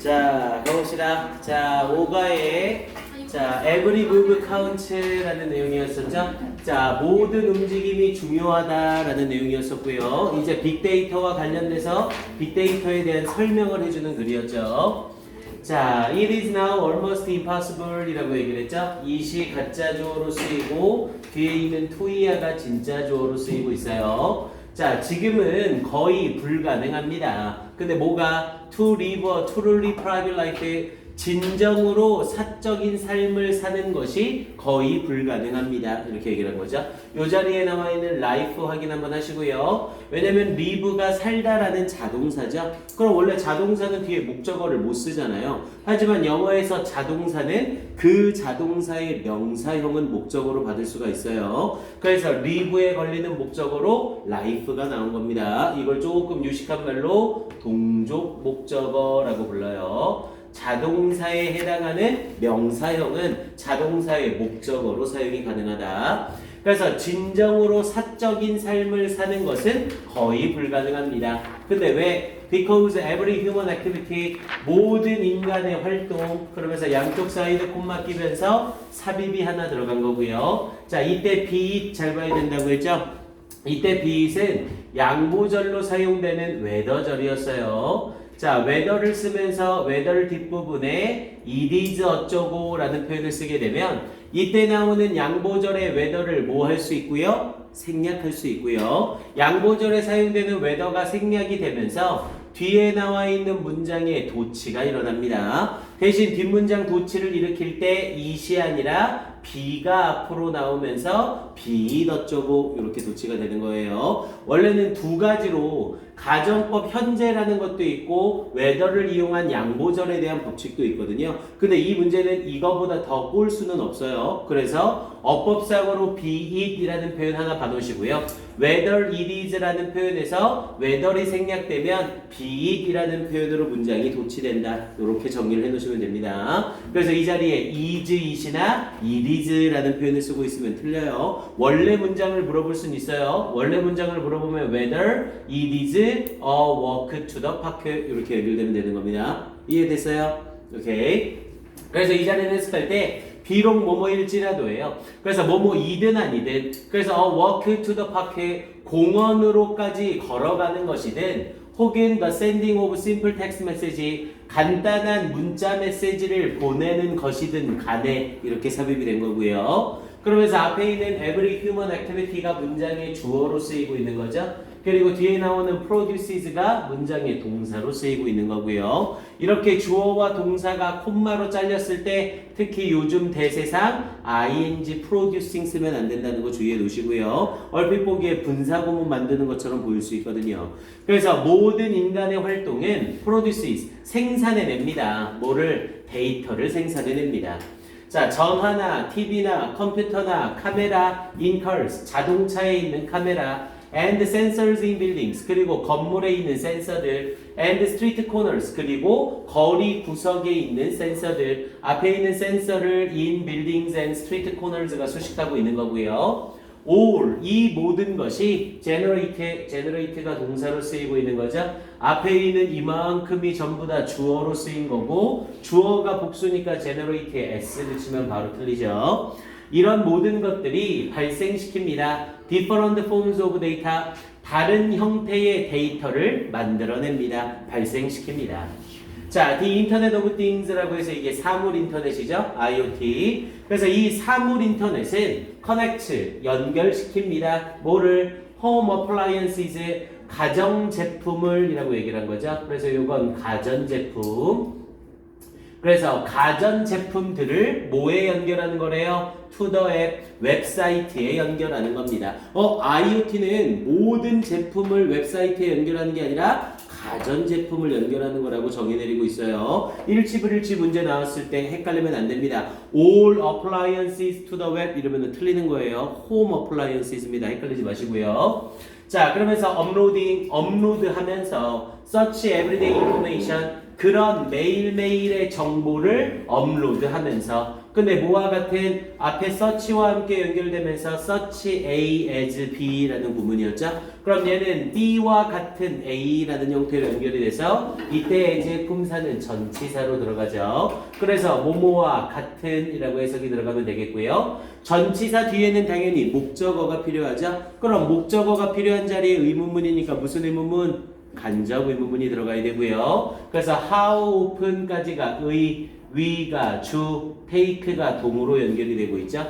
자, 가봅시다. 자, 5가에 every move count라는 내용이었었죠. 자, 모든 움직임이 중요하다라는 내용이었었고요. 이제 빅데이터와 관련돼서 빅데이터에 대한 설명을 해주는 글이었죠. 자, it is now almost impossible 이라고 얘기를 했죠. it이 가짜 주어로 쓰이고 뒤에 있는 to야가 진짜 주어로 쓰이고 있어요. 자, 지금은 거의 불가능합니다. 근데 뭐가 to live a truly private life, 진정으로 사적인 삶을 사는 것이 거의 불가능합니다. 이렇게 얘기를 한 거죠. 이 자리에 나와 있는 life 확인 한번 하시고요. 왜냐면 live가 살다라는 자동사죠. 그럼 원래 자동사는 뒤에 목적어를 못 쓰잖아요. 하지만 영어에서 자동사는 그 자동사의 명사형은 목적어로 받을 수가 있어요. 그래서 live에 걸리는 목적어로 life가 나온 겁니다. 이걸 조금 유식한 말로 동족 목적어라고 불러요. 자동사에 해당하는 명사형은 자동사의 목적어로 사용이 가능하다. 그래서 진정으로 사적인 삶을 사는 것은 거의 불가능합니다. 근데 왜? Because every human activity, 모든 인간의 활동, 그러면서 양쪽 사이드 콤마 끼면서 삽입이 하나 들어간 거고요. 자, 이때 be it 잘 봐야 된다고 했죠? 이때 be it은 양보절로 사용되는 웨더절이었어요. 자, whether를 쓰면서 whether 뒷부분에 it is 어쩌고 라는 표현을 쓰게 되면 이때 나오는 양보절의 whether를 뭐 할 수 있고요? 생략할 수 있고요. 양보절에 사용되는 whether가 생략이 되면서 뒤에 나와 있는 문장에 도치가 일어납니다. 대신 뒷문장 도치를 일으킬 때 it이 아니라 be가 앞으로 나오면서 be 어쩌고 이렇게 도치가 되는 거예요. 원래는 두 가지로 가정법 현재라는 것도 있고 whether를 이용한 양보절에 대한 법칙도 있거든요. 근데 이 문제는 이거보다 더 꼴 수는 없어요. 그래서 어법상으로 be it이라는 표현 하나 봐놓으시고요. whether it is라는 표현에서 whether이 생략되면 be it이라는 표현으로 문장이 도치된다. 이렇게 정리를 해놓으시면 됩니다. 그래서 이 자리에 is, it이나 it is라는 표현을 쓰고 있으면 틀려요. 원래 문장을 물어볼 수는 있어요. 원래 문장을 물어보면 whether it is a walk to the park 이렇게 연결되면 되는 겁니다. 이해됐어요? 오케이. 그래서 이 자리를 해석할 때 비록 뭐뭐일지라도예요. 그래서 뭐뭐이든 아니든 그래서 walk to the park 공원으로까지 걸어가는 것이든 혹은 the sending of simple text message 간단한 문자 메시지를 보내는 것이든 간에 이렇게 삽입이 된 거고요. 그러면서 앞에 있는 every human activity가 문장의 주어로 쓰이고 있는 거죠. 그리고 뒤에 나오는 produces가 문장의 동사로 쓰이고 있는 거고요. 이렇게 주어와 동사가 콤마로 잘렸을 때 특히 요즘 대세상 ing producing 쓰면 안 된다는 거 주의해 놓으시고요. 얼핏 보기에 분사구문 만드는 것처럼 보일 수 있거든요. 그래서 모든 인간의 활동은 produces 생산해냅니다. 뭐를? 데이터를 생산해냅니다. 자, 전화나 TV나 컴퓨터나 카메라, in cars, 자동차에 있는 카메라, and sensors in buildings, 그리고 건물에 있는 센서들, and street corners, 그리고 거리 구석에 있는 센서들, 앞에 있는 센서를 in buildings and street corners가 수식하고 있는 거고요. all, 이 모든 것이 generate가 동사로 쓰이고 있는 거죠. 앞에 있는 이만큼이 전부 다 주어로 쓰인 거고 주어가 복수니까 generate에 s를 치면 바로 틀리죠. 이런 모든 것들이 발생시킵니다. different forms of data, 다른 형태의 데이터를 만들어냅니다. 발생시킵니다. 자, the Internet of Things라고 해서 이게 사물 인터넷이죠. IoT. 그래서 이 사물 인터넷은 connect, 연결시킵니다. 뭐를? home appliances, 가정제품을 이라고 얘기를 한 거죠. 그래서 이건 가전제품. 그래서 가전제품들을 뭐에 연결하는 거래요? to the app, 웹사이트에 연결하는 겁니다. IoT는 모든 제품을 웹사이트에 연결하는 게 아니라 가전제품을 연결하는 거라고 정의 내리고 있어요. 일치불일치 문제 나왔을 때 헷갈리면 안 됩니다. All appliances to the web 이러면 틀리는 거예요. Home appliances입니다. 헷갈리지 마시고요. 자, 그러면서 업로드 하면서 search everyday information, 그런 매일매일의 정보를 업로드하면서 근데 뭐와 같은 앞에 search와 함께 연결되면서 search A as B라는 구문이었죠. 그럼 얘는 B와 같은 A라는 형태로 연결이 돼서 이때 이제 품사는 전치사로 들어가죠. 그래서 뭐뭐와 같은이라고 해석이 들어가면 되겠고요. 전치사 뒤에는 당연히 목적어가 필요하죠. 그럼 목적어가 필요한 자리에 의문문이니까 무슨 의문문? 간접 의문문이 들어가야 되고요. 그래서 how often까지가 위가 주, take가 동으로 연결이 되고 있죠.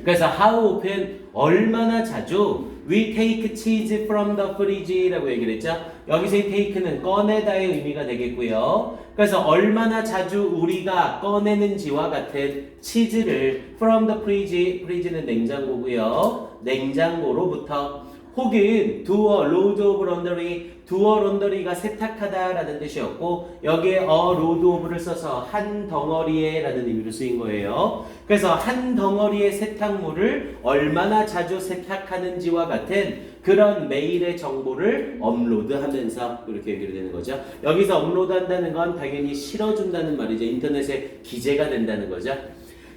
그래서 how often 얼마나 자주 we take cheese from the fridge라고 얘기를 했죠. 여기서의 take는 꺼내다의 의미가 되겠고요. 그래서 얼마나 자주 우리가 꺼내는지와 같은 치즈를 from the fridge는 냉장고고요. 냉장고로부터 혹은 do a load of laundry, do a laundry가 세탁하다 라는 뜻이었고 여기에 a load of를 써서 한 덩어리에 라는 의미로 쓰인 거예요. 그래서 한 덩어리의 세탁물을 얼마나 자주 세탁하는지와 같은 그런 메일의 정보를 업로드하면서 이렇게 연결이 되는 거죠. 여기서 업로드한다는 건 당연히 실어준다는 말이죠. 인터넷에 기재가 된다는 거죠.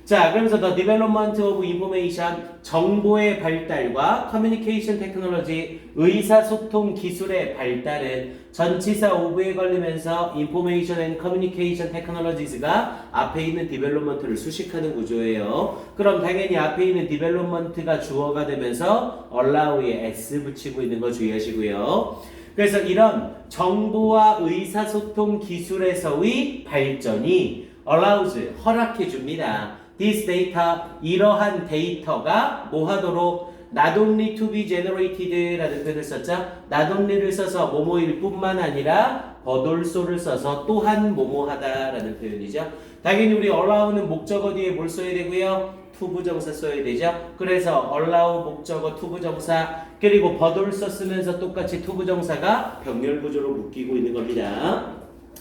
자, 그러면서 the development of information, 정보의 발달과 communication technology, 의사소통 기술의 발달은 전치사 of에 걸리면서 information and communication technologies가 앞에 있는 development를 수식하는 구조예요. 그럼 당연히 앞에 있는 development가 주어가 되면서 allow에 s 붙이고 있는 거 주의하시고요. 그래서 이런 정보와 의사소통 기술에서의 발전이 allows, 허락해 줍니다. This data, 이러한 데이터가 뭐 하도록 not only to be generated 라는 표현을 썼죠. not only를 써서 뭐뭐일 뿐만 아니라 버돌소를 써서 또한 뭐뭐하다 라는 표현이죠. 당연히 우리 allow는 목적어 뒤에 뭘 써야 되고요? 투부정사 써야 되죠. 그래서 allow 목적어 투부정사 그리고 버돌소 쓰면서 똑같이 투부정사가 병렬구조로 묶이고 있는 겁니다.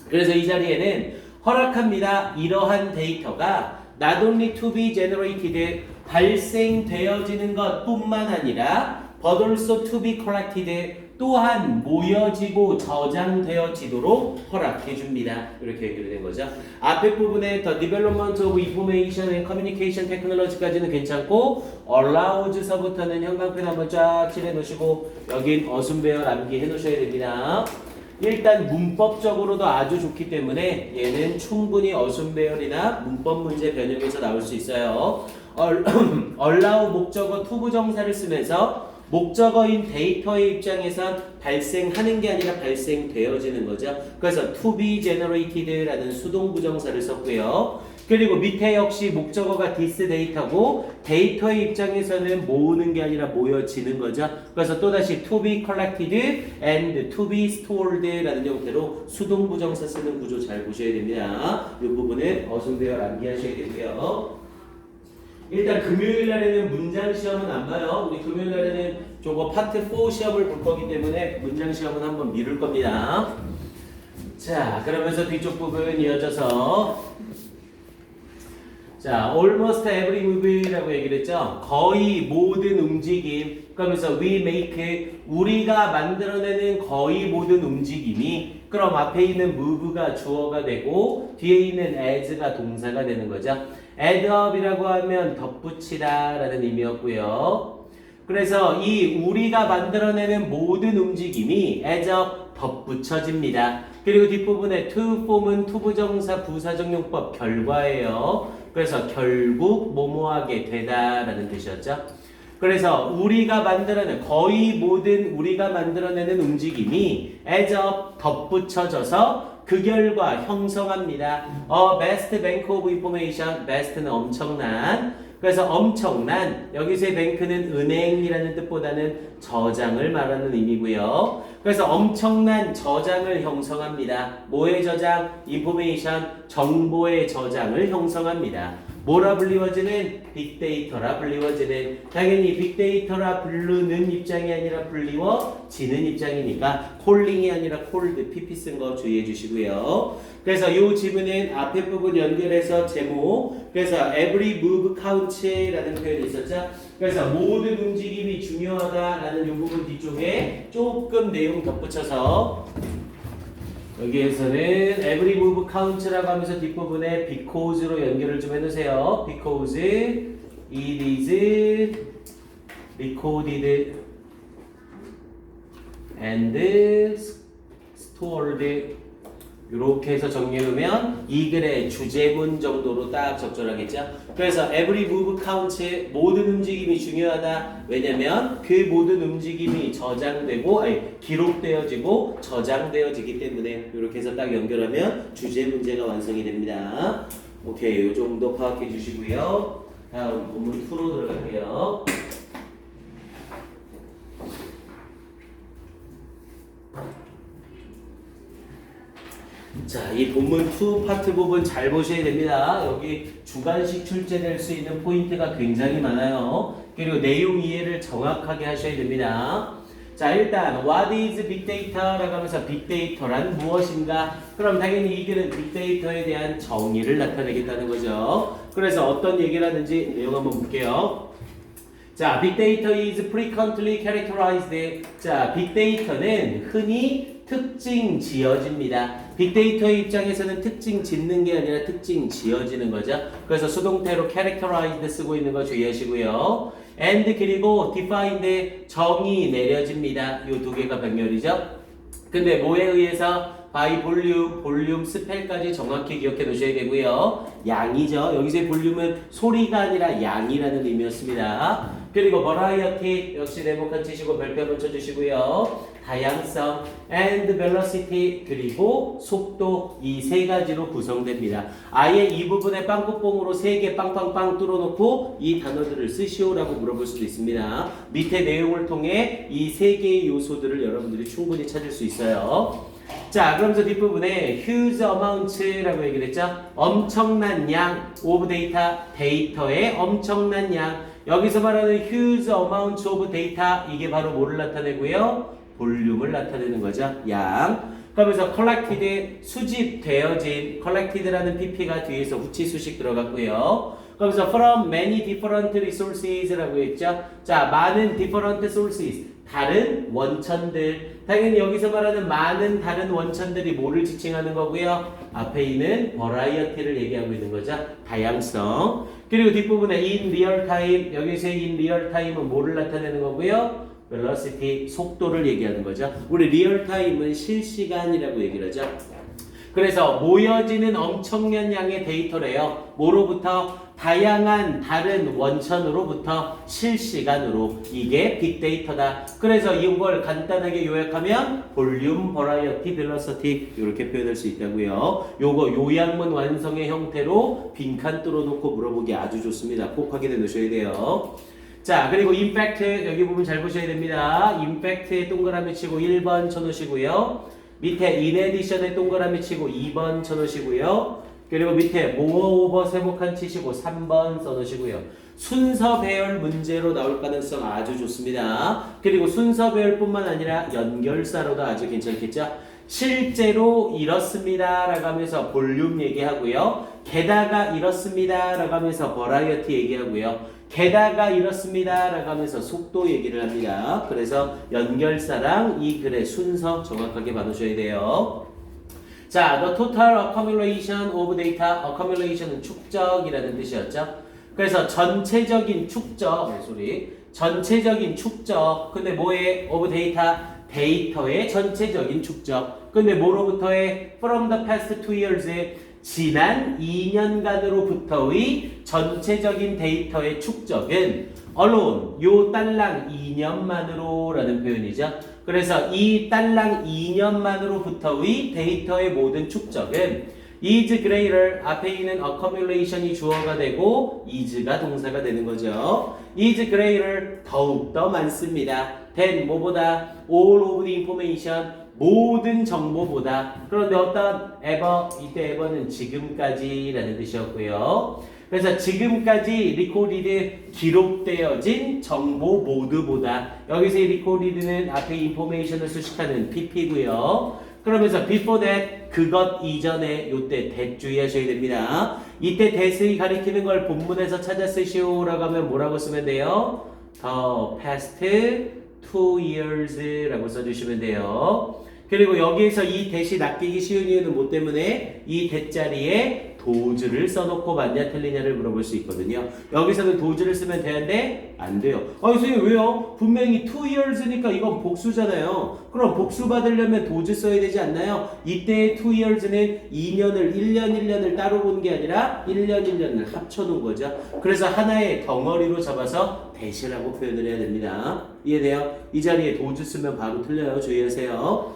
그래서 이 자리에는 허락합니다. 이러한 데이터가 not only to be generated 발생되어지는 것뿐만 아니라 but also to be collected 또한 모여지고 저장되어지도록 허락해 줍니다. 이렇게 연결된 거죠. 앞에 부분에 the development of information and communication technology까지는 괜찮고 allows서부터는 형광펜 한번 쫙 칠해 놓으시고 여긴 어순배열 암기해 놓으셔야 됩니다. 일단 문법적으로도 아주 좋기 때문에 얘는 충분히 어순배열이나 문법 문제 변형에서 나올 수 있어요. allow 목적어 투부정사를 쓰면서 목적어인 데이터의 입장에선 발생하는 게 아니라 발생되어지는 거죠. 그래서 to be generated라는 수동부정사를 썼고요. 그리고 밑에 역시 목적어가 this 데이터고 데이터의 입장에서는 모으는 게 아니라 모여지는 거죠. 그래서 또다시 to be collected and to be stored라는 형태로 수동부정사 쓰는 구조 잘 보셔야 됩니다. 이 부분은 어순배열 암기하셔야 되고요. 일단 금요일 날에는 문장 시험은 안 봐요. 우리 금요일 날에는 저거 파트 4 시험을 볼 거기 때문에 문장 시험은 한번 미룰 겁니다. 자, 그러면서 뒤쪽 부분 이어져서 자, almost every move라고 얘기를 했죠. 거의 모든 움직임. 그러면서 we make, 우리가 만들어내는 거의 모든 움직임이 그럼 앞에 있는 move가 주어가 되고 뒤에 있는 as가 동사가 되는 거죠. add up이라고 하면 덧붙이다 라는 의미였고요. 그래서 이 우리가 만들어내는 모든 움직임이 add up, 덧붙여집니다. 그리고 뒷부분에 to form은 투부정사 부사적용법 결과예요. 그래서 결국 뭐뭐하게 되다라는 뜻이었죠. 그래서 우리가 만들어내는 거의 모든 우리가 만들어내는 움직임이 as up 덧붙여져서 그 결과 형성합니다. best bank of information, best는 엄청난. 그래서 엄청난 여기서의 bank는 은행이라는 뜻보다는 저장을 말하는 의미고요. 그래서 엄청난 저장을 형성합니다. 뭐의 저장? information, 정보의 저장을 형성합니다. 뭐라 불리워지는? 빅데이터라 불리워지는. 당연히 빅데이터라 부르는 입장이 아니라 불리워지는 입장이니까 콜링이 아니라 콜드, pp 쓴 거 주의해 주시고요. 그래서 이 지문은 앞에 부분 연결해서 제목, 그래서 every move counts라는 표현이 있었죠. 그래서 모든 움직임이 중요하다라는 이 부분 뒤쪽에 조금 내용 덧붙여서 여기에서는 every move count라고 하면서 뒷부분에 because로 연결을 좀 해놓으세요. because it is recorded and stored 이렇게 해서 정리해놓으면 이 글의 주제문 정도로 딱 적절하겠죠. 그래서 every move counts 모든 움직임이 중요하다. 왜냐면 그 모든 움직임이 저장되고 기록되어지고 저장되어지기 때문에 이렇게 해서 딱 연결하면 주제 문제가 완성이 됩니다. 오케이, 이 정도 파악해 주시고요. 다음 본문 2로 들어갈게요. 자, 이 본문 2 파트 부분 잘 보셔야 됩니다. 여기 주관식 출제될 수 있는 포인트가 굉장히 많아요. 그리고 내용 이해를 정확하게 하셔야 됩니다. 자, 일단 What is Big Data라고 하면서 빅데이터란 무엇인가? 그럼 당연히 이 글은 빅데이터에 대한 정의를 나타내겠다는 거죠. 그래서 어떤 얘기를 하는지 내용 한번 볼게요. 자, 빅데이터 is frequently characterized. 자, 빅데이터는 흔히 특징 지어집니다. 빅데이터의 입장에서는 특징 짓는 게 아니라 특징 지어지는 거죠. 그래서 수동태로 characterized 쓰고 있는 거 주의하시고요. and 그리고 defined 정의 내려집니다. 이 두 개가 병렬이죠. 근데 뭐에 의해서? by 볼륨, 스펠까지 정확히 기억해 놓으셔야 되고요. 양이죠. 여기서의 볼륨은 소리가 아니라 양이라는 의미였습니다. 그리고 variety 역시 네모칸 치시고 별표 한번 쳐주시고요. 다양성 and velocity 그리고 속도 이 세 가지로 구성됩니다. 아예 이 부분에 빵꾸뽕으로 세 개 빵빵빵 뚫어놓고 이 단어들을 쓰시오라고 물어볼 수도 있습니다. 밑에 내용을 통해 이 세 개의 요소들을 여러분들이 충분히 찾을 수 있어요. 자, 그러면서 뒷부분에 huge amounts라고 얘기를 했죠. 엄청난 양 of data, 데이터의 엄청난 양. 여기서 말하는 huge amounts of data 이게 바로 뭐를 나타내고요? 볼륨을 나타내는 거죠. 양. 그러면서 collected 수집되어진 collected라는 pp가 뒤에서 후치 수식 들어갔고요. 그러면서 from many different resources라고 했죠. 자, 많은 different sources 다른 원천들. 당연히 여기서 말하는 많은 다른 원천들이 뭐를 지칭하는 거고요? 앞에 있는 variety를 얘기하고 있는 거죠. 다양성. 그리고 뒷부분에 in real time 여기서의 in real time은 뭐를 나타내는 거고요? velocity 속도를 얘기하는 거죠. 우리 리얼 타임은 실시간이라고 얘기를 하죠. 그래서 모여지는 엄청난 양의 데이터래요. 뭐로부터? 다양한 다른 원천으로부터 실시간으로. 이게 빅데이터다. 그래서 이걸 간단하게 요약하면 볼륨, 버라이어티, 벨러시티 이렇게 표현할 수 있다고요. 요거 요약문 완성의 형태로 빈칸 뚫어놓고 물어보기 아주 좋습니다. 꼭 확인해 놓으셔야 돼요. 자, 그리고 임팩트 여기 부분 잘 보셔야 됩니다. 임팩트에 동그라미 치고 1번 쳐놓으시고요. 밑에 in addition에 동그라미 치고 2번 쳐놓으시고요. 그리고 밑에 모어오버 세모칸 치시고 3번 써놓으시고요. 순서 배열 문제로 나올 가능성 아주 좋습니다. 그리고 순서 배열뿐만 아니라 연결사로도 아주 괜찮겠죠. 실제로 이렇습니다 라고 하면서 볼륨 얘기하고요. 게다가 이렇습니다 라고 하면서 버라이어티 얘기하고요. 게다가 이렇습니다 라고 하면서 속도 얘기를 합니다. 그래서 연결사랑 이 글의 순서 정확하게 봐두셔야 돼요. 자, the total accumulation of data. accumulation은 축적이라는 뜻이었죠. 그래서 전체적인 축적, 전체적인 축적. 근데 뭐에? of data, 데이터의 전체적인 축적. 근데 뭐로부터의? from the past 2 years. 지난 2년간으로부터의 전체적인 데이터의 축적은 alone, 요 딸랑 2년만으로 라는 표현이죠. 그래서 이 딸랑 2년만으로부터의 데이터의 모든 축적은 is greater, 앞에 있는 accumulation이 주어가 되고 is가 동사가 되는 거죠. is greater, 더욱더 많습니다. than 뭐보다? all of the information, 모든 정보보다. 그런데 어떤 ever, 이때 ever는 지금까지라는 뜻이었고요. 그래서 지금까지 recorded 기록되어진 정보 모두보다. 여기서 이 recorded는 앞에 information을 수식하는 pp고요. 그러면서 before that 그것 이전에 요때 that 주의하셔야 됩니다. 이때 that이 가리키는 걸 본문에서 찾아 쓰시오라고 하면 뭐라고 쓰면 돼요? The past 2 years 라고 써주시면 돼요. 그리고 여기에서 이 대시 낚이기 쉬운 이유는 뭐 때문에? 이 대자리에 도즈를 써놓고 맞냐 틀리냐를 물어볼 수 있거든요. 여기서는 도즈를 쓰면 되는데 안 돼요. 선생님 왜요? 분명히 2 years니까 이건 복수잖아요. 그럼 복수 받으려면 도즈 써야 되지 않나요? 이때의 2 years는 2년을 1년을 따로 본 게 아니라 1년을 합쳐놓은 거죠. 그래서 하나의 덩어리로 잡아서 대시라고 표현을 해야 됩니다. 이해돼요? 이 자리에 도즈 쓰면 바로 틀려요. 주의하세요.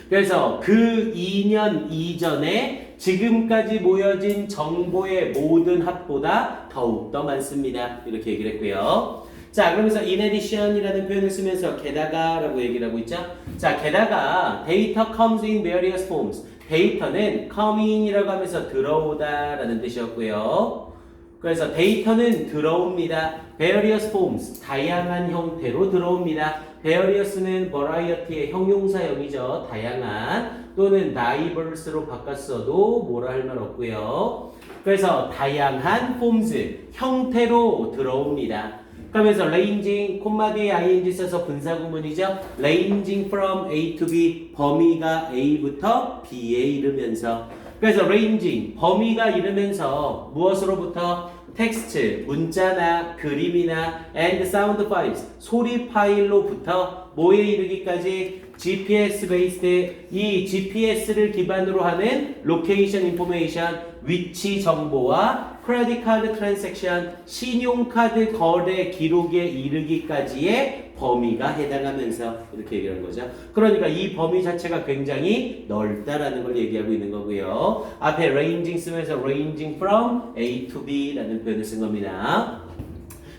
그래서 그 2년 이전에 지금까지 모여진 정보의 모든 합보다 더욱더 많습니다. 이렇게 얘기를 했고요. 자, 그러면서 in addition이라는 표현을 쓰면서 게다가라고 얘기를 하고 있죠. 자, 게다가 data comes in various forms. 데이터는 come in이라고 하면서 들어오다라는 뜻이었고요. 그래서 데이터는 들어옵니다. various forms, 다양한 형태로 들어옵니다. various는 variety의 형용사형이죠. 다양한 또는 diverse로 바꿨어도 뭐라 할 말 없고요. 그래서 다양한 forms, 형태로 들어옵니다. 그러면서 ranging, 콤마 뒤에 ing 써서 분사구문이죠. ranging from A to B, 범위가 A부터 B에 이르면서 그래서 ranging, 범위가 이르면서 무엇으로부터? 텍스트, 문자나 그림이나 and sound files, 소리 파일로부터 뭐에 이르기까지 GPS based, 이 GPS를 기반으로 하는 location information, 위치 정보와 credit card transaction, 신용카드 거래 기록에 이르기까지의 범위가 해당하면서 이렇게 얘기하는 거죠. 그러니까 이 범위 자체가 굉장히 넓다라는 걸 얘기하고 있는 거고요. 앞에 ranging 쓰면서 ranging from A to B 라는 표현을 쓴 겁니다.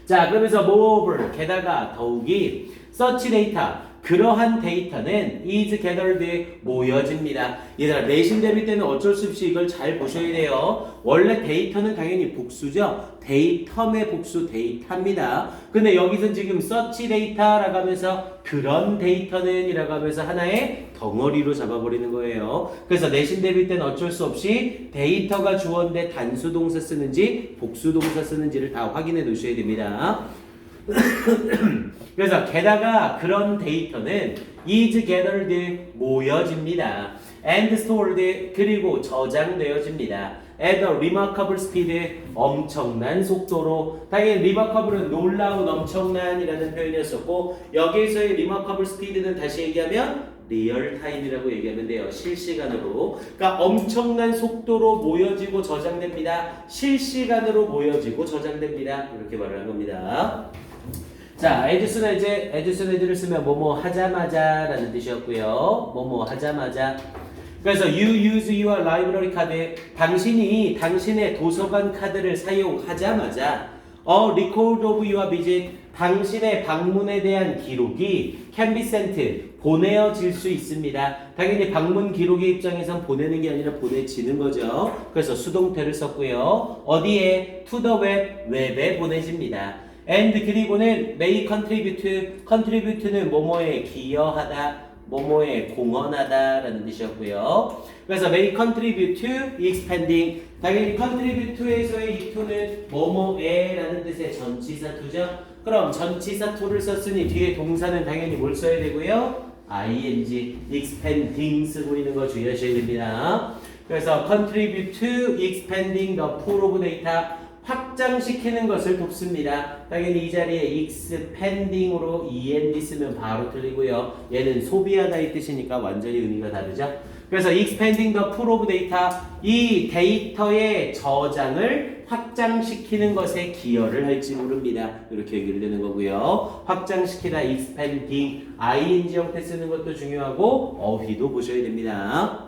자, 그러면서 moreover, 게다가 더욱이 such data, 그러한 데이터는 is gathered, 모여집니다. 얘들아, 내신 대비 때는 어쩔 수 없이 이걸 잘 보셔야 돼요. 원래 데이터는 당연히 복수죠. 데이터의 복수 데이터입니다. 근데 여기서 지금 such data라고 하면서 그런 데이터는 이라고 하면서 하나의 덩어리로 잡아버리는 거예요. 그래서 내신 대비 때는 어쩔 수 없이 데이터가 주어인데 단수 동사 쓰는지 복수 동사 쓰는지를 다 확인해 놓으셔야 됩니다. 그래서 게다가 그런 데이터는 is gathered, 모여집니다. and stored, 그리고 저장되어집니다. at a remarkable speed, 엄청난 속도로. 당연히 remarkable은 놀라운, 엄청난이라는 표현이었었고 여기에서의 remarkable speed는 다시 얘기하면 리얼타임이라고 얘기하면 돼요. 실시간으로. 그러니까 엄청난 속도로 모여지고 저장됩니다. 실시간으로 모여지고 저장됩니다. 이렇게 말을 한 겁니다. 자, as soon as를 쓰면 뭐뭐 하자마자 라는 뜻이었고요. 뭐뭐 하자마자. 그래서 you use your library card, 당신이 당신의 도서관 카드를 사용하자마자 a record of your visit, 당신의 방문에 대한 기록이 can be sent, 보내어질 수 있습니다. 당연히 방문 기록의 입장에선 보내는 게 아니라 보내지는 거죠. 그래서 수동태를 썼고요. 어디에? to the web, 웹에 보내집니다. and 그리고는 may contribute는 뭐뭐에 기여하다, 뭐뭐에 공헌하다 라는 뜻이었고요. 그래서 may contribute to expanding, 당연히 contribute에서의 이 to는 뭐뭐에 라는 뜻의 전치사 to죠. 그럼 전치사 to를 썼으니 뒤에 동사는 당연히 뭘 써야 되고요? ing, expanding 쓰고 있는 거 주의하셔야 됩니다. 그래서 contribute to expanding the pool of data, 확장시키는 것을 돕습니다. 당연히 이 자리에 expanding으로 end 쓰면 바로 틀리고요. 얘는 소비하다 이 뜻이니까 완전히 의미가 다르죠. 그래서 expanding the pool of data, 이 데이터의 저장을 확장시키는 것에 기여를 할지 모릅니다. 이렇게 얘기를 되는 거고요. 확장시키다 expanding, ing 형태 쓰는 것도 중요하고 어휘도 보셔야 됩니다.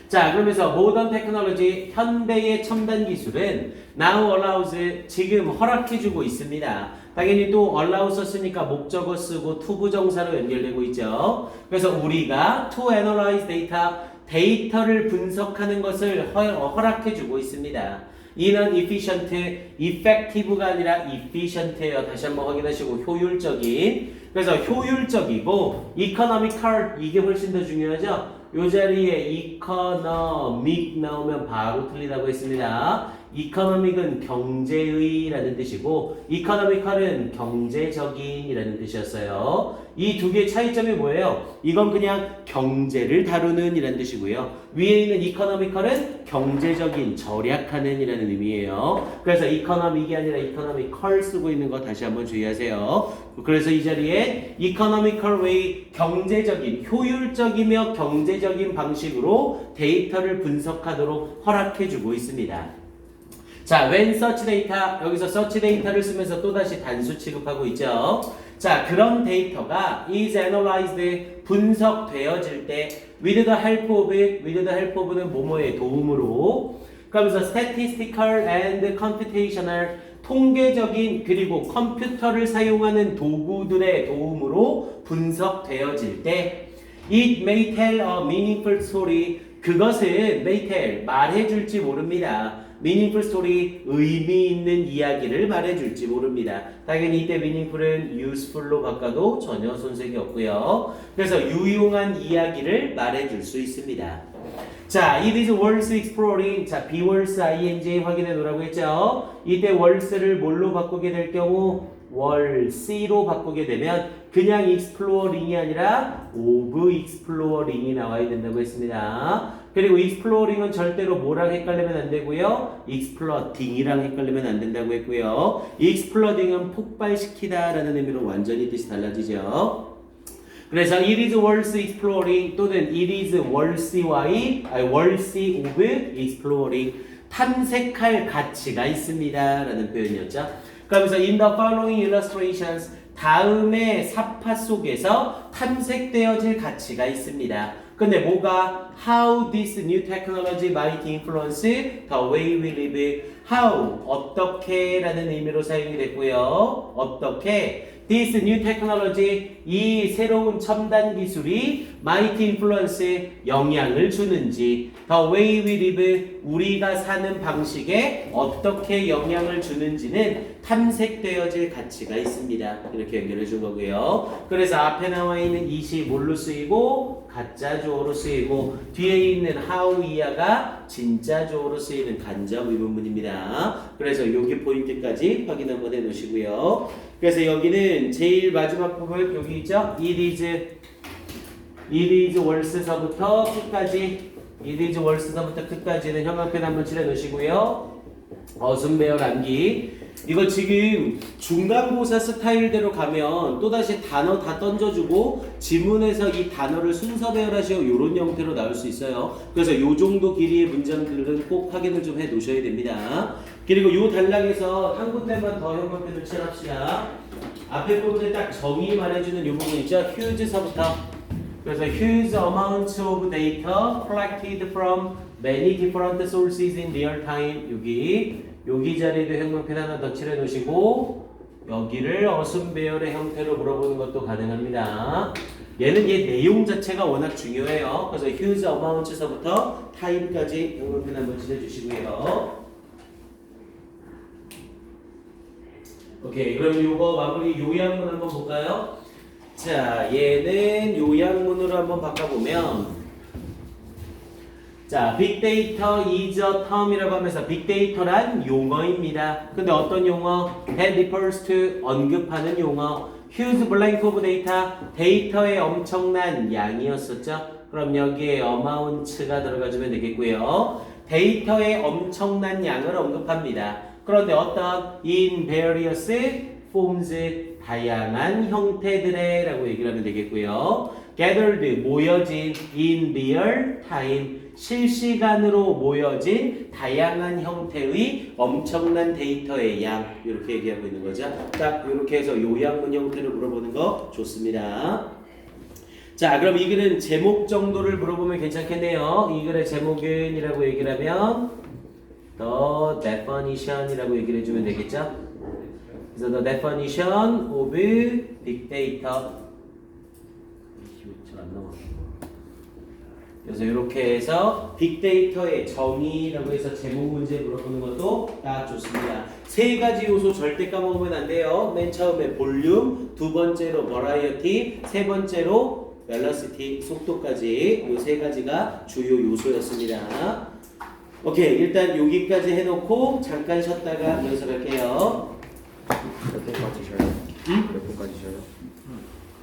자, 그러면서 modern technology, 현대의 첨단 기술은 now allows, 지금 허락해주고 있습니다. 당연히 또 allow 썼으니까 목적어 쓰고 to 부정사로 연결되고 있죠. 그래서 우리가 to analyze data, 데이터를 분석하는 것을 허락해주고 있습니다. 이는 efficient, effective가 아니라 efficient예요. 다시 한번 확인하시고 효율적인. 그래서 효율적이고 economical, 이게 훨씬 더 중요하죠. 요 자리에 economic 나오면 바로 틀리다고 했습니다. economic은 경제의라는 뜻이고 economical은 경제적인이라는 뜻이었어요. 이 두 개의 차이점이 뭐예요? 이건 그냥 경제를 다루는 이라는 뜻이고요. 위에 있는 economical은 경제적인, 절약하는 이라는 의미예요. 그래서 economic이 아니라 economical 쓰고 있는 거 다시 한번 주의하세요. 그래서 이 자리에 economical way, 경제적인, 효율적이며 경제적인 방식으로 데이터를 분석하도록 허락해주고 있습니다. 자, when search data, 여기서 search data를 쓰면서 또다시 단수 취급하고 있죠. 자, 그런 데이터가 is analyzed, 분석되어질 때 with the help of는 뭐뭐의 도움으로, 그러면서 statistical and computational, 통계적인 그리고 컴퓨터를 사용하는 도구들의 도움으로 분석되어질 때 it may tell a meaningful story, 그것은 may tell, 말해줄지 모릅니다. meaningful story, 의미 있는 이야기를 말해줄지 모릅니다. 당연히 이때 meaningful은 useful로 바꿔도 전혀 손색이 없고요. 그래서 유용한 이야기를 말해줄 수 있습니다. 자, it is worth exploring. 자, be worth ing 확인해 놓으라고 했죠. 이때 worth를 뭘로 바꾸게 될 경우 worth로 바꾸게 되면 그냥 exploring이 아니라 of exploring이 나와야 된다고 했습니다. 그리고 exploring은 절대로 뭐랑 헷갈리면 안 되고요. exploding이랑 헷갈리면 안 된다고 했고요. exploding은 폭발시키다 라는 의미로 완전히 뜻이 달라지죠. 그래서 it is worth exploring 또는 it is worthy of exploring, 탐색할 가치가 있습니다 라는 표현이었죠. 그러면서 in the following illustrations, 다음의 사파 속에서 탐색되어질 가치가 있습니다. 근데 뭐가 how this new technology might influence the way we live, how, 어떻게 라는 의미로 사용이 됐고요. 어떻게 this new technology, 이 새로운 첨단 기술이 might influence, 영향을 주는지, the way we live, 우리가 사는 방식에 어떻게 영향을 주는지는 탐색되어질 가치가 있습니다. 이렇게 연결해 준 거고요. 그래서 앞에 나와 있는 it이 뭘로 쓰이고 가짜 주어로 쓰이고 뒤에 있는 how 이하가 진짜 주어로 쓰이는 간접 의문문입니다. 그래서 여기 포인트까지 확인 한번 해 놓으시고요. 그래서 여기는 제일 마지막 부분 여기 있죠? it is worth서부터 끝까지, it is worth서부터 끝까지는 형광펜 한번 칠해 놓으시고요. 어순배열 암기, 이거 지금 중간고사 스타일대로 가면 또다시 단어 다 던져주고 지문에서 이 단어를 순서 배열하시오 이런 형태로 나올 수 있어요. 그래서 이 정도 길이의 문장들은 꼭 확인을 좀 해 놓으셔야 됩니다. 그리고 이 단락에서 한 군데만 더 형광펜을 칠합시다. 앞에 부분에 딱 정의 말해주는 이 부분 있죠? huge서부터. 그래서 huge amount of data collected from many different sources in real time. 여기 자리에도 형광펜 하나 더 칠해 놓으시고 여기를 어순 배열의 형태로 물어보는 것도 가능합니다. 얘는 얘 내용 자체가 워낙 중요해요. 그래서 huge amount서부터 time까지 형광펜 한번 칠해 주시고요. 오케이, 그럼 요거 마무리 요약문 한번 볼까요? 자, 얘는 요약문으로 한번 바꿔보면, 자, 빅데이터 is a term이라고 하면서 빅데이터란 용어입니다. 근데 어떤 용어? that refers to, 언급하는 용어. huge blank of data, 데이터의 엄청난 양이었었죠. 그럼 여기에 amount가 들어가주면 되겠고요. 데이터의 엄청난 양을 언급합니다. 그런데 어떤 in various forms, 다양한 형태들의 라고 얘기를 하면 되겠고요. gathered, 모여진, in real time, 실시간으로 모여진 다양한 형태의 엄청난 데이터의 양, 이렇게 얘기하고 있는 거죠. 딱 이렇게 해서 요약문 형태를 물어보는 거 좋습니다. 자, 그럼 이 글은 제목 정도를 물어보면 괜찮겠네요. 이 글의 제목은 이라고 얘기를 하면 the definition 이라고 얘기를 해주면 되겠죠. 그래서 the definition of big data. 그래서 이렇게 해서 빅데이터의 정의라고 해서 제목 문제 물어보는 것도 딱 좋습니다. 세 가지 요소 절대 까먹으면 안 돼요. 맨 처음에 볼륨, 두 번째로 버라이어티, 세 번째로 밸러시티, 속도까지 이 세 가지가 주요 요소였습니다. 오케이, 일단 여기까지 해놓고 잠깐 쉬었다가 연습할게요. 몇 분까지 쉬어요? 몇 분까지 쉬어요?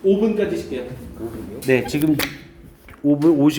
5분까지 쉴게요. 5분이요? 네, 지금 5분 50.